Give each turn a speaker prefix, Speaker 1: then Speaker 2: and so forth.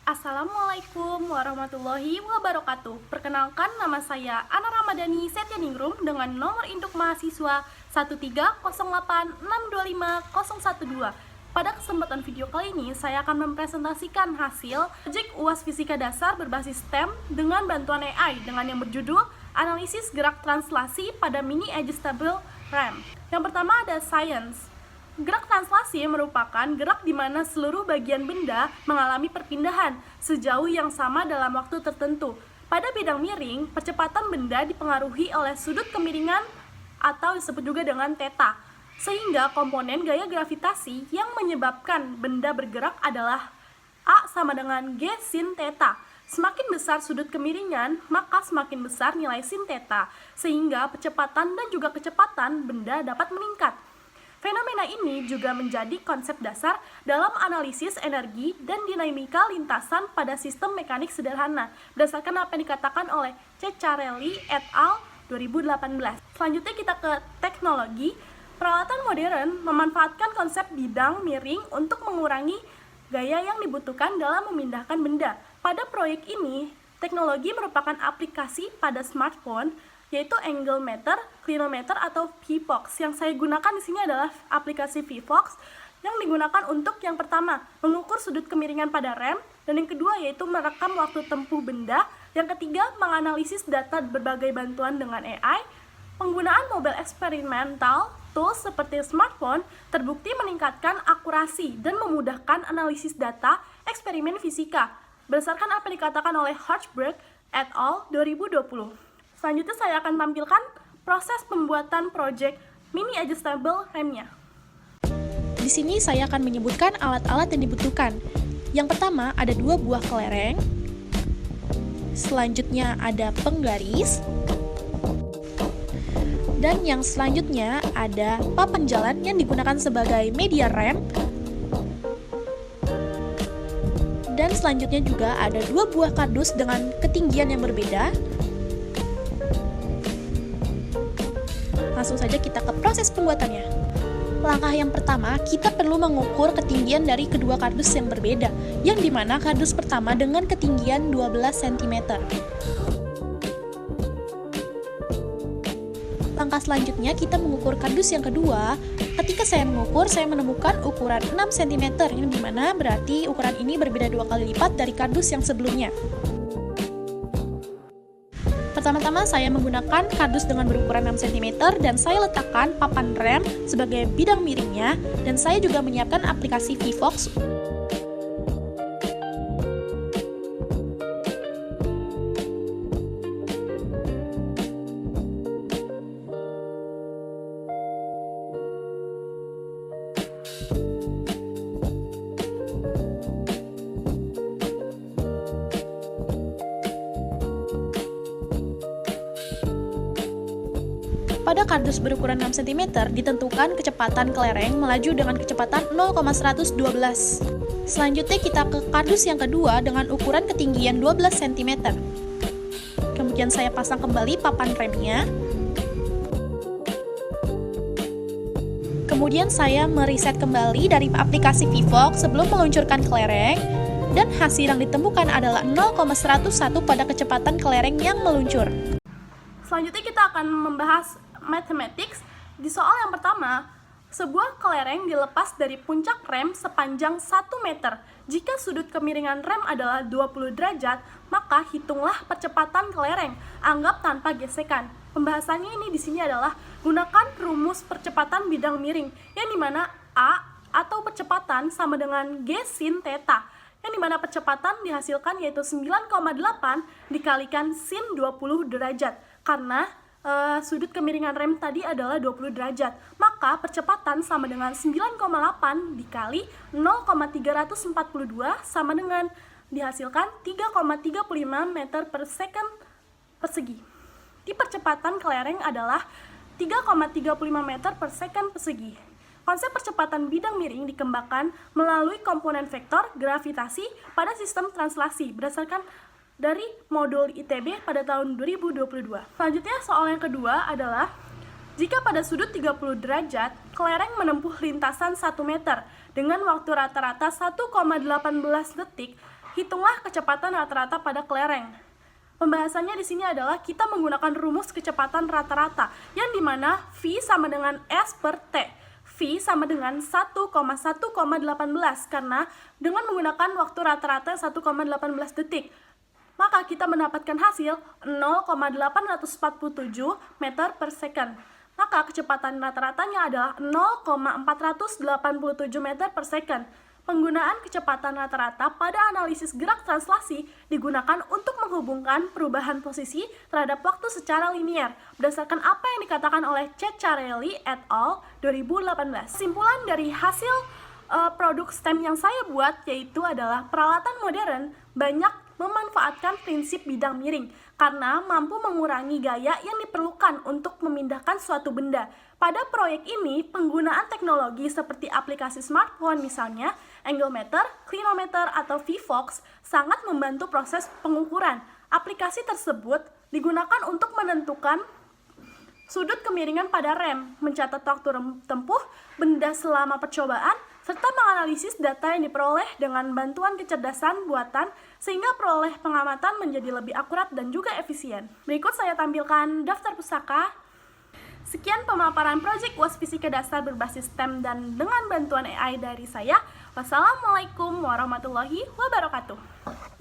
Speaker 1: Assalamualaikum warahmatullahi wabarakatuh. Perkenalkan, nama saya Ana Ramadhani Setyaningrum dengan nomor induk mahasiswa 13086250012. Pada kesempatan video kali ini, saya akan mempresentasikan hasil project UAS Fisika Dasar berbasis STEM dengan bantuan AI dengan yang berjudul Analisis Gerak Translasi pada Mini Adjustable RAM. Yang pertama ada Science. Gerak translasi merupakan gerak di mana seluruh bagian benda mengalami perpindahan sejauh yang sama dalam waktu tertentu. Pada bidang miring, percepatan benda dipengaruhi oleh sudut kemiringan atau disebut juga dengan theta. Sehingga komponen gaya gravitasi yang menyebabkan benda bergerak adalah A sama dengan G sin theta. Semakin besar sudut kemiringan, maka semakin besar nilai sin theta, sehingga percepatan dan juga kecepatan benda dapat meningkat. Fenomena ini juga menjadi konsep dasar dalam analisis energi dan dinamika lintasan pada sistem mekanik sederhana, berdasarkan apa yang dikatakan oleh Ceccarelli et al. 2018. Selanjutnya kita ke teknologi. Peralatan modern memanfaatkan konsep bidang miring untuk mengurangi gaya yang dibutuhkan dalam memindahkan benda. Pada proyek ini, teknologi merupakan aplikasi pada smartphone, yaitu angle meter, clinometer atau VFox. Yang saya gunakan di sini adalah aplikasi VFox yang digunakan untuk yang pertama, mengukur sudut kemiringan pada rem, dan yang kedua yaitu merekam waktu tempuh benda, yang ketiga menganalisis data berbagai bantuan dengan AI. Penggunaan mobile eksperimental tools seperti smartphone terbukti meningkatkan akurasi dan memudahkan analisis data eksperimen fisika, berdasarkan apa yang dikatakan oleh Hertzberg et al. 2020. Selanjutnya saya akan tampilkan proses pembuatan project Mini Adjustable RAM-nya.
Speaker 2: Di sini saya akan menyebutkan alat-alat yang dibutuhkan. Yang pertama ada 2 buah kelereng, selanjutnya ada penggaris, dan yang selanjutnya ada papan jalan yang digunakan sebagai media rem, dan selanjutnya juga ada 2 buah kardus dengan ketinggian yang berbeda. Langsung saja kita ke proses pembuatannya. Langkah yang pertama, kita perlu mengukur ketinggian dari kedua kardus yang berbeda, yang dimana kardus pertama dengan ketinggian 12 cm. Langkah selanjutnya, kita mengukur kardus yang kedua. Ketika saya mengukur, saya menemukan ukuran 6 cm, yang dimana berarti ukuran ini berbeda 2 kali lipat dari kardus yang sebelumnya. Pertama-tama saya menggunakan kardus dengan berukuran 6 cm dan saya letakkan papan rem sebagai bidang miringnya, dan saya juga menyiapkan aplikasi VFox. Pada kardus berukuran 6 cm, ditentukan kecepatan kelereng melaju dengan kecepatan 0,112. Selanjutnya kita ke kardus yang kedua dengan ukuran ketinggian 12 cm. Kemudian saya pasang kembali papan remnya. Kemudian saya mereset kembali dari aplikasi VFox sebelum meluncurkan kelereng, dan hasil yang ditemukan adalah 0,101 pada kecepatan kelereng yang meluncur.
Speaker 1: Selanjutnya kita akan membahas mathematics. Di soal yang pertama, sebuah kelereng dilepas dari puncak rem sepanjang 1 meter. Jika sudut kemiringan rem adalah 20 derajat, maka hitunglah percepatan kelereng, anggap tanpa gesekan. Pembahasannya ini di sini adalah gunakan rumus percepatan bidang miring, yang dimana A atau percepatan sama dengan G sin theta, yang dimana percepatan dihasilkan yaitu 9,8 dikalikan sin 20 derajat. Karena sudut kemiringan rem tadi adalah 20 derajat, maka percepatan sama dengan 9,8 dikali 0,342 sama dengan dihasilkan 3,35 meter per second persegi. Di percepatan kelereng adalah 3,35 meter per second persegi. Konsep percepatan bidang miring dikembangkan melalui komponen vektor gravitasi pada sistem translasi berdasarkan dari modul ITB pada tahun 2022. Selanjutnya soal yang kedua adalah jika pada sudut 30 derajat, kelereng menempuh lintasan 1 meter dengan waktu rata-rata 1,18 detik, Hitunglah kecepatan rata-rata pada kelereng. Pembahasannya di sini adalah kita menggunakan rumus kecepatan rata-rata, yang dimana V sama dengan S per T. V sama dengan 1,1,18 karena dengan menggunakan waktu rata-rata 1,18 detik, maka kita mendapatkan hasil 0,847 meter per second. Maka kecepatan rata-ratanya adalah 0,487 meter per second. Penggunaan kecepatan rata-rata pada analisis gerak translasi digunakan untuk menghubungkan perubahan posisi terhadap waktu secara linear berdasarkan apa yang dikatakan oleh Ceccarelli et al. 2018. Kesimpulan dari hasil produk STEM yang saya buat yaitu adalah peralatan modern banyak memanfaatkan prinsip bidang miring karena mampu mengurangi gaya yang diperlukan untuk memindahkan suatu benda. Pada proyek ini, penggunaan teknologi seperti aplikasi smartphone misalnya, angle meter, clinometer, atau VFox sangat membantu proses pengukuran. Aplikasi tersebut digunakan untuk menentukan sudut kemiringan pada rem, mencatat waktu tempuh benda selama percobaan, serta menganalisis data yang diperoleh dengan bantuan kecerdasan buatan sehingga peroleh pengamatan menjadi lebih akurat dan juga efisien. Berikut saya tampilkan daftar pusaka. Sekian pemaparan proyek UAS Fisika Dasar berbasis STEM dan dengan bantuan AI dari saya. Wassalamualaikum warahmatullahi wabarakatuh.